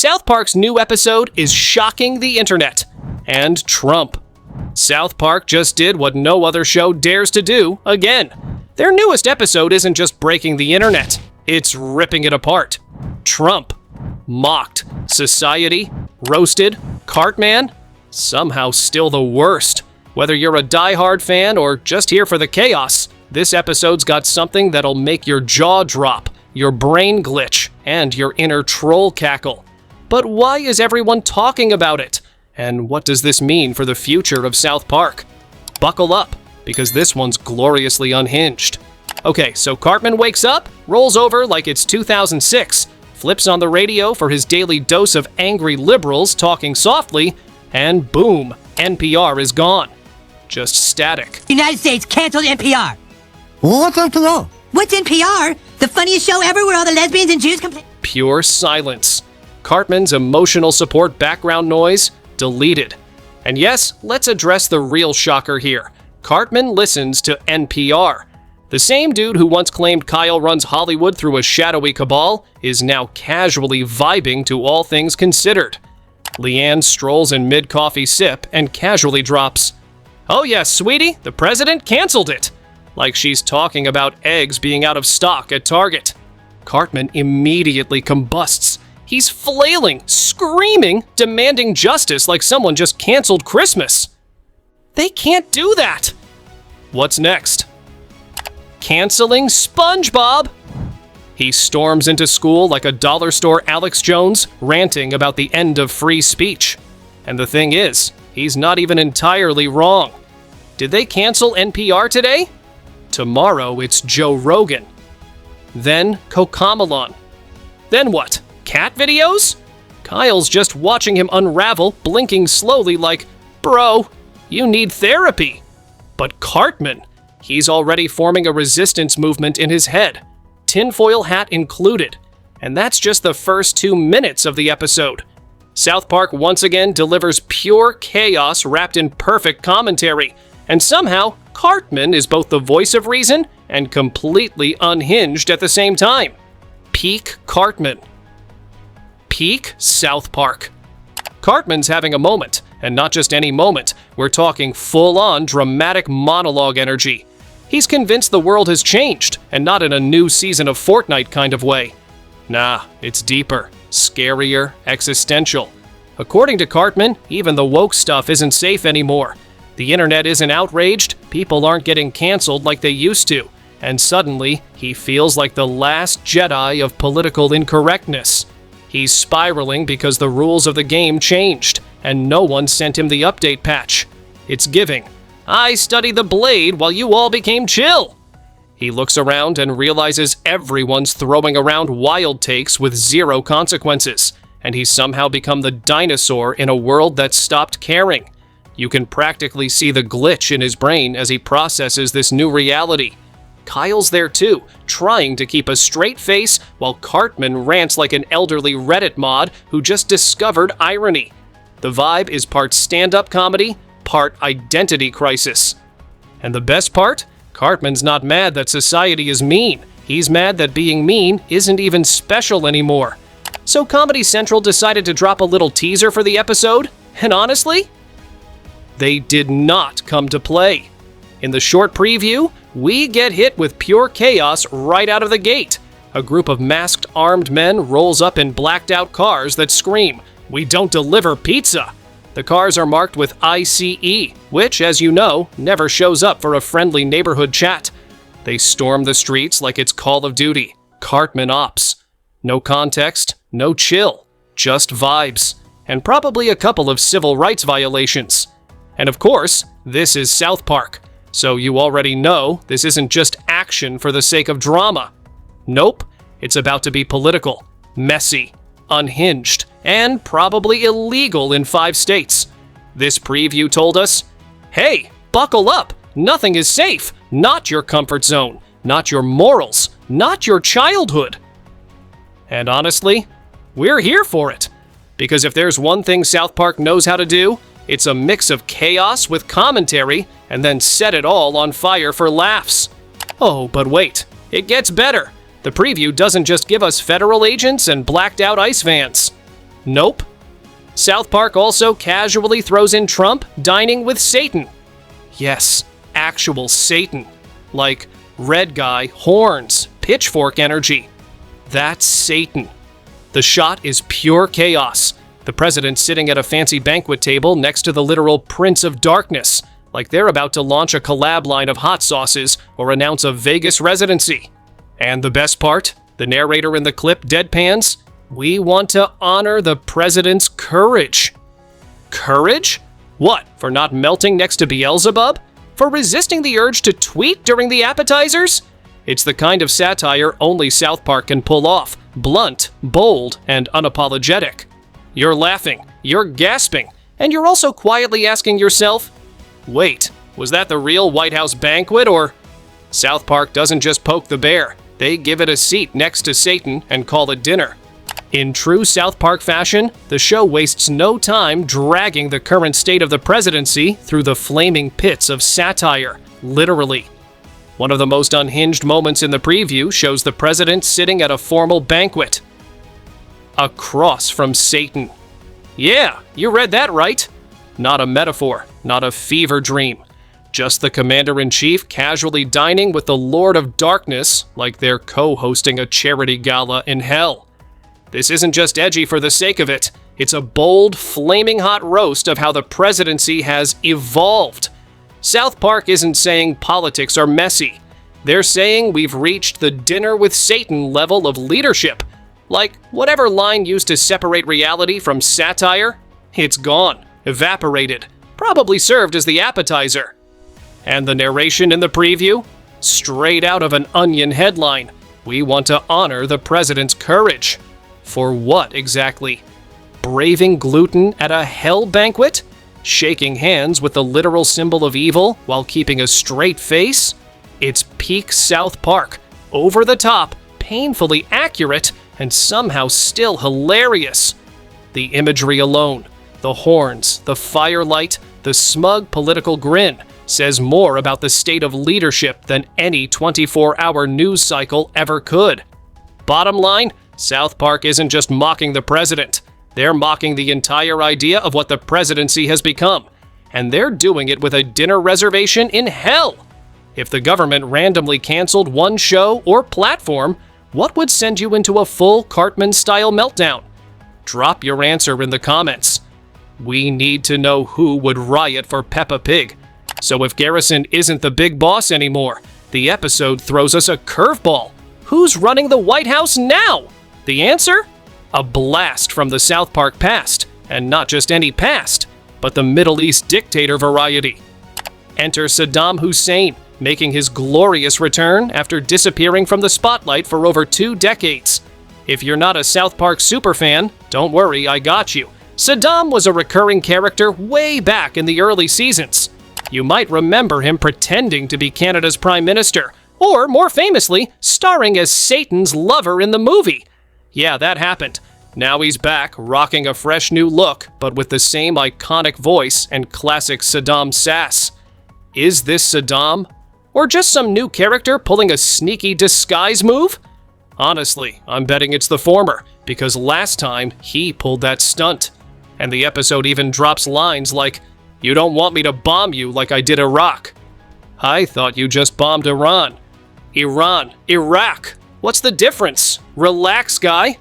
South Park's new episode is shocking the internet. And Trump. South Park just did what no other show dares to do again. Their newest episode isn't just breaking the internet, it's ripping it apart. Trump. Mocked. Society. Roasted. Cartman. Somehow still the worst. Whether you're a diehard fan or just here for the chaos, this episode's got something that'll make your jaw drop, your brain glitch, and your inner troll cackle. But why is everyone talking about it? And what does this mean for the future of South Park? Buckle up, because this one's gloriously unhinged. Okay, so Cartman wakes up, rolls over like it's 2006, flips on the radio for his daily dose of angry liberals talking softly, and boom, NPR is gone. Just static. United States canceled NPR. What's NPR? What's NPR? The funniest show ever where all the lesbians and Jews complain. Pure silence. Cartman's emotional support background noise deleted. And yes, let's address the real shocker here. Cartman listens to NPR. The same dude who once claimed Kyle runs Hollywood through a shadowy cabal is now casually vibing to All Things Considered. Leanne strolls in mid-coffee sip and casually drops, "Oh yes, sweetie, the president canceled it." Like she's talking about eggs being out of stock at Target. Cartman immediately combusts. He's flailing, screaming, demanding justice like someone just canceled Christmas. They can't do that. What's next? Canceling SpongeBob. He storms into school like a dollar store Alex Jones, ranting about the end of free speech. And the thing is, he's not even entirely wrong. Did they cancel NPR today? Tomorrow it's Joe Rogan. Then Cocomelon. Then what? Cat videos? Kyle's just watching him unravel, blinking slowly like, "Bro, you need therapy." But Cartman, he's already forming a resistance movement in his head, tinfoil hat included. And that's just the first 2 minutes of the episode. South Park once again delivers pure chaos wrapped in perfect commentary. And somehow, Cartman is both the voice of reason and completely unhinged at the same time. Peak Cartman. Peak South Park. Cartman's having a moment, and not just any moment. We're talking full-on dramatic monologue energy. He's convinced the world has changed, and not in a new season of Fortnite kind of way. Nah, it's deeper, scarier, existential. According to Cartman, even the woke stuff isn't safe anymore. The internet isn't outraged, people aren't getting canceled like they used to, and suddenly, he feels like the last Jedi of political incorrectness. He's spiraling because the rules of the game changed, and no one sent him the update patch. It's giving, "I studied the blade while you all became chill." He looks around and realizes everyone's throwing around wild takes with zero consequences, and he's somehow become the dinosaur in a world that stopped caring. You can practically see the glitch in his brain as he processes this new reality. Kyle's there too, trying to keep a straight face while Cartman rants like an elderly Reddit mod who just discovered irony. The vibe is part stand-up comedy, part identity crisis. And the best part? Cartman's not mad that society is mean. He's mad that being mean isn't even special anymore. So Comedy Central decided to drop a little teaser for the episode, and honestly, they did not come to play. In the short preview, we get hit with pure chaos right out of the gate. A group of masked armed men rolls up in blacked out cars that scream, "We don't deliver pizza." The cars are marked with ICE, which, as you know, never shows up for a friendly neighborhood chat. They storm the streets like it's Call of Duty, Cartman Ops. No context, no chill, just vibes, and probably a couple of civil rights violations. And of course, this is South Park, so you already know this isn't just action for the sake of drama. Nope, it's about to be political, messy, unhinged, and probably illegal in 5 states. This preview told us, hey, buckle up, nothing is safe, not your comfort zone, not your morals, not your childhood. And honestly, we're here for it. Because if there's one thing South Park knows how to do, it's a mix of chaos with commentary and then set it all on fire for laughs. Oh, but wait, it gets better. The preview doesn't just give us federal agents and blacked out ICE vans. Nope. South Park also casually throws in Trump dining with Satan. Yes, actual Satan. Like red guy, horns, pitchfork energy. That's Satan. The shot is pure chaos. The president sitting at a fancy banquet table next to the literal Prince of Darkness, like they're about to launch a collab line of hot sauces or announce a Vegas residency. And the best part? The narrator in the clip deadpans, "We want to honor the president's courage." Courage? What, for not melting next to Beelzebub? For resisting the urge to tweet during the appetizers? It's the kind of satire only South Park can pull off. Blunt, bold, and unapologetic. You're laughing, you're gasping, and you're also quietly asking yourself, wait, was that the real White House banquet or? South Park doesn't just poke the bear, they give it a seat next to Satan and call it dinner. In true South Park fashion, the show wastes no time dragging the current state of the presidency through the flaming pits of satire, literally. One of the most unhinged moments in the preview shows the president sitting at a formal banquet. Across from Satan. Yeah, you read that right. Not a metaphor, not a fever dream. Just the commander-in-chief casually dining with the Lord of Darkness like they're co-hosting a charity gala in hell. This isn't just edgy for the sake of it. It's a bold, flaming hot roast of how the presidency has evolved. South Park isn't saying politics are messy. They're saying we've reached the dinner with Satan level of leadership. Like, whatever line used to separate reality from satire, it's gone, evaporated, probably served as the appetizer. And the narration in the preview? Straight out of an Onion headline. We want to honor the president's courage. For what exactly? Braving gluten at a hell banquet? Shaking hands with the literal symbol of evil while keeping a straight face? It's peak South Park, over the top, painfully accurate, and somehow still hilarious. The imagery alone, the horns, the firelight, the smug political grin, says more about the state of leadership than any 24-hour news cycle ever could. Bottom line, South Park isn't just mocking the president. They're mocking the entire idea of what the presidency has become. And they're doing it with a dinner reservation in hell. If the government randomly canceled one show or platform, what would send you into a full Cartman-style meltdown? Drop your answer in the comments. We need to know who would riot for Peppa Pig. So if Garrison isn't the big boss anymore, the episode throws us a curveball. Who's running the White House now? The answer? A blast from the South Park past, and not just any past, but the Middle East dictator variety. Enter Saddam Hussein, making his glorious return after disappearing from the spotlight for over 2 decades. If you're not a South Park superfan, don't worry, I got you. Saddam was a recurring character way back in the early seasons. You might remember him pretending to be Canada's Prime Minister, or more famously, starring as Satan's lover in the movie. Yeah, that happened. Now he's back, rocking a fresh new look, but with the same iconic voice and classic Saddam sass. Is this Saddam? Or just some new character pulling a sneaky disguise move? Honestly, I'm betting it's the former, because last time he pulled that stunt. And the episode even drops lines like, "You don't want me to bomb you like I did Iraq." I thought you just bombed Iran. Iran, Iraq. What's the difference? Relax, guy.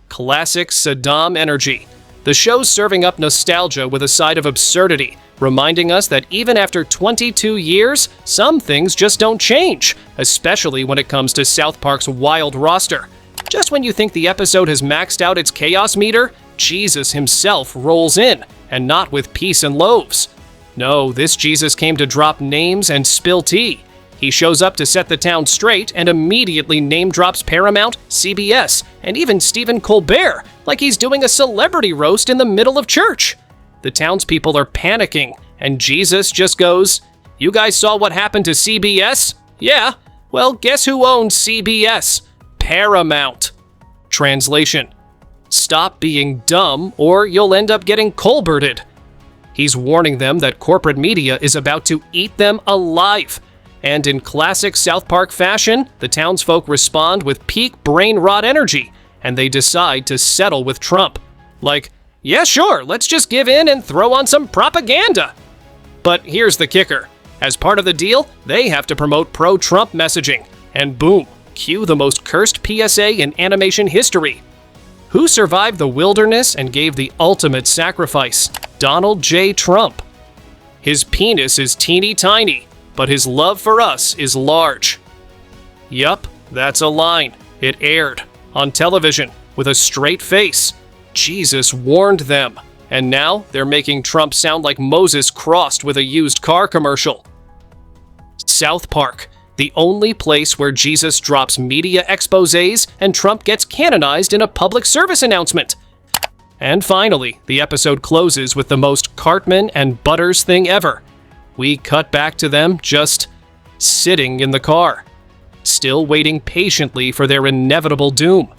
Classic Saddam energy. The show's serving up nostalgia with a side of absurdity, reminding us that even after 22 years, some things just don't change, especially when it comes to South Park's wild roster. Just when you think the episode has maxed out its chaos meter, Jesus himself rolls in, and not with peace and loaves. No, this Jesus came to drop names and spill tea. He shows up to set the town straight and immediately name drops Paramount, CBS, and even Stephen Colbert, like he's doing a celebrity roast in the middle of church. The townspeople are panicking, and Jesus just goes, "You guys saw what happened to CBS? Yeah, well, guess who owns CBS? Paramount." Translation: stop being dumb or you'll end up getting Colberted. He's warning them that corporate media is about to eat them alive. And in classic South Park fashion, the townsfolk respond with peak brain rot energy, and they decide to settle with Trump. Like, yeah, sure, let's just give in and throw on some propaganda. But here's the kicker. As part of the deal, they have to promote pro-Trump messaging. And boom, cue the most cursed PSA in animation history. Who survived the wilderness and gave the ultimate sacrifice? Donald J. Trump. His penis is teeny tiny, but his love for us is large. Yup, that's a line. It aired on television with a straight face. Jesus warned them. And now they're making Trump sound like Moses crossed with a used car commercial. South Park, the only place where Jesus drops media exposés and Trump gets canonized in a public service announcement. And finally, the episode closes with the most Cartman and Butters thing ever. We cut back to them just sitting in the car, still waiting patiently for their inevitable doom.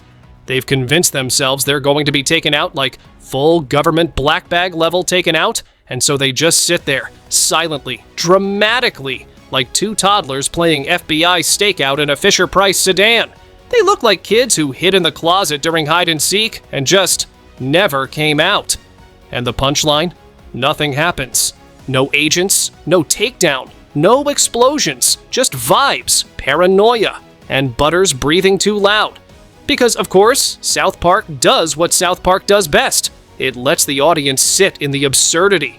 They've convinced themselves they're going to be taken out like full government black bag level taken out, and so they just sit there, silently, dramatically, like two toddlers playing FBI stakeout in a Fisher-Price sedan. They look like kids who hid in the closet during hide and seek and just never came out. And the punchline? Nothing happens. No agents, no takedown, no explosions, just vibes, paranoia, and Butters breathing too loud. Because, of course, South Park does what South Park does best. It lets the audience sit in the absurdity.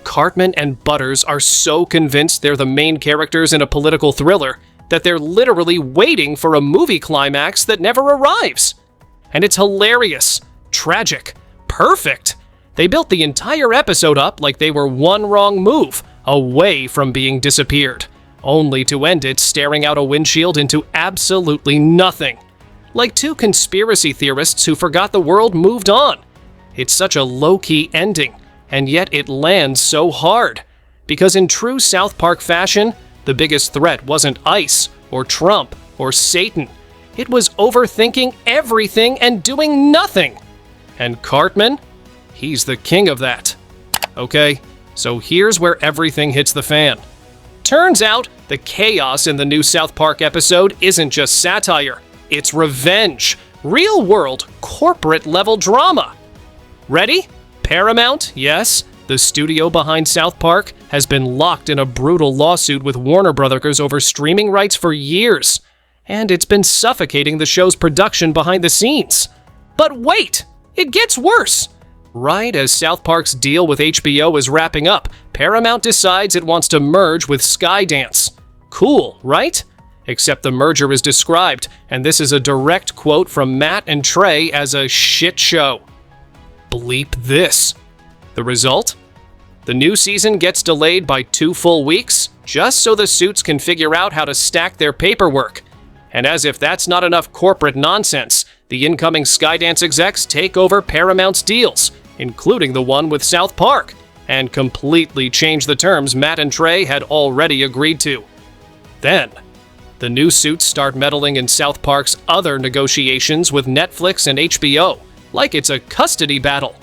Cartman and Butters are so convinced they're the main characters in a political thriller that they're literally waiting for a movie climax that never arrives. And it's hilarious, tragic, perfect. They built the entire episode up like they were one wrong move away from being disappeared, only to end it staring out a windshield into absolutely nothing. Like two conspiracy theorists who forgot the world moved on. It's such a low-key ending, and yet it lands so hard. Because in true South Park fashion, the biggest threat wasn't ICE, or Trump, or Satan. It was overthinking everything and doing nothing. And Cartman? He's the king of that. Okay, so here's where everything hits the fan. Turns out, the chaos in the new South Park episode isn't just satire. It's revenge. Real-world, corporate-level drama. Ready? Paramount, yes, the studio behind South Park, has been locked in a brutal lawsuit with Warner Brothers over streaming rights for years. And it's been suffocating the show's production behind the scenes. But wait! It gets worse! Right as South Park's deal with HBO is wrapping up, Paramount decides it wants to merge with Skydance. Cool, right? Except the merger is described, and this is a direct quote from Matt and Trey as a shit show. Bleep this. The result? The new season gets delayed by 2 full weeks, just so the suits can figure out how to stack their paperwork. And as if that's not enough corporate nonsense, the incoming Skydance execs take over Paramount's deals, including the one with South Park, and completely change the terms Matt and Trey had already agreed to. Then, the new suits start meddling in South Park's other negotiations with Netflix and HBO, like it's a custody battle.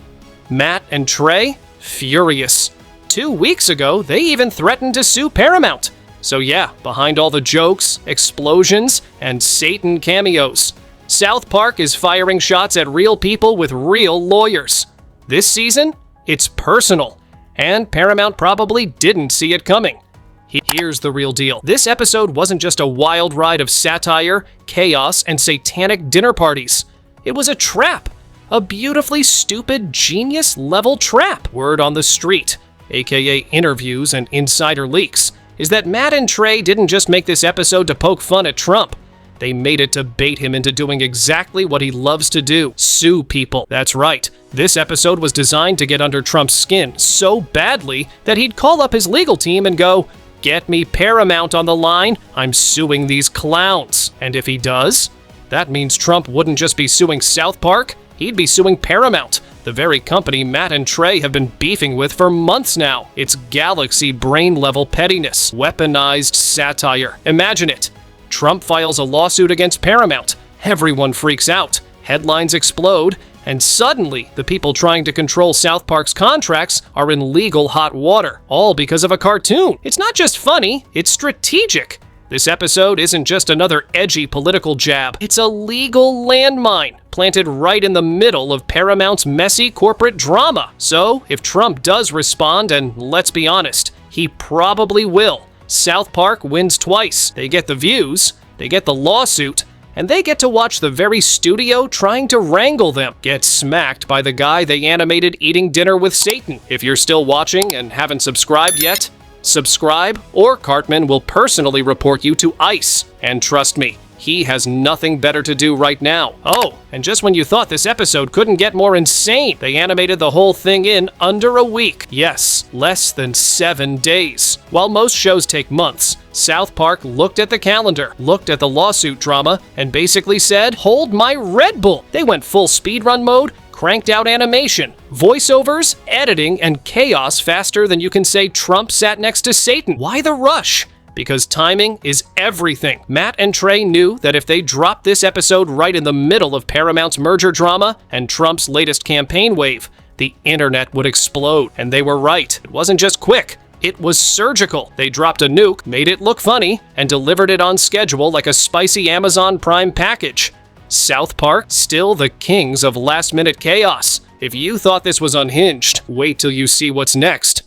Matt and Trey? Furious. 2 weeks ago, they even threatened to sue Paramount. So yeah, behind all the jokes, explosions, and Satan cameos, South Park is firing shots at real people with real lawyers. This season, it's personal, and Paramount probably didn't see it coming. Here's the real deal. This episode wasn't just a wild ride of satire, chaos, and satanic dinner parties. It was a trap. A beautifully stupid, genius-level trap. Word on the street, aka interviews and insider leaks, is that Matt and Trey didn't just make this episode to poke fun at Trump. They made it to bait him into doing exactly what he loves to do, sue people. That's right, this episode was designed to get under Trump's skin so badly that he'd call up his legal team and go, "Get me Paramount on the line, I'm suing these clowns." And if he does, that means Trump wouldn't just be suing South Park, he'd be suing Paramount, the very company Matt and Trey have been beefing with for months now. It's galaxy brain-level pettiness, weaponized satire. Imagine it. Trump files a lawsuit against Paramount. Everyone freaks out. Headlines explode. And suddenly, the people trying to control South Park's contracts are in legal hot water, all because of a cartoon. It's not just funny, it's strategic. This episode isn't just another edgy political jab, it's a legal landmine planted right in the middle of Paramount's messy corporate drama. So, if Trump does respond, and let's be honest, he probably will, South Park wins twice. They get the views, they get the lawsuit, and they get to watch the very studio trying to wrangle them get smacked by the guy they animated eating dinner with Satan. If you're still watching and haven't subscribed yet, subscribe, or Cartman will personally report you to ICE. And trust me, he has nothing better to do right now. Oh, and just when you thought this episode couldn't get more insane, they animated the whole thing in under a week. Yes, less than 7 days. While most shows take months, South Park looked at the calendar, looked at the lawsuit drama, and basically said, "Hold my Red Bull." They went full speedrun mode, cranked out animation, voiceovers, editing, and chaos faster than you can say Trump sat next to Satan. Why the rush? Because timing is everything. Matt and Trey knew that if they dropped this episode right in the middle of Paramount's merger drama and Trump's latest campaign wave, the internet would explode. And they were right. It wasn't just quick. It was surgical. They dropped a nuke, made it look funny, and delivered it on schedule like a spicy Amazon Prime package. South Park, still the kings of last-minute chaos. If you thought this was unhinged, wait till you see what's next.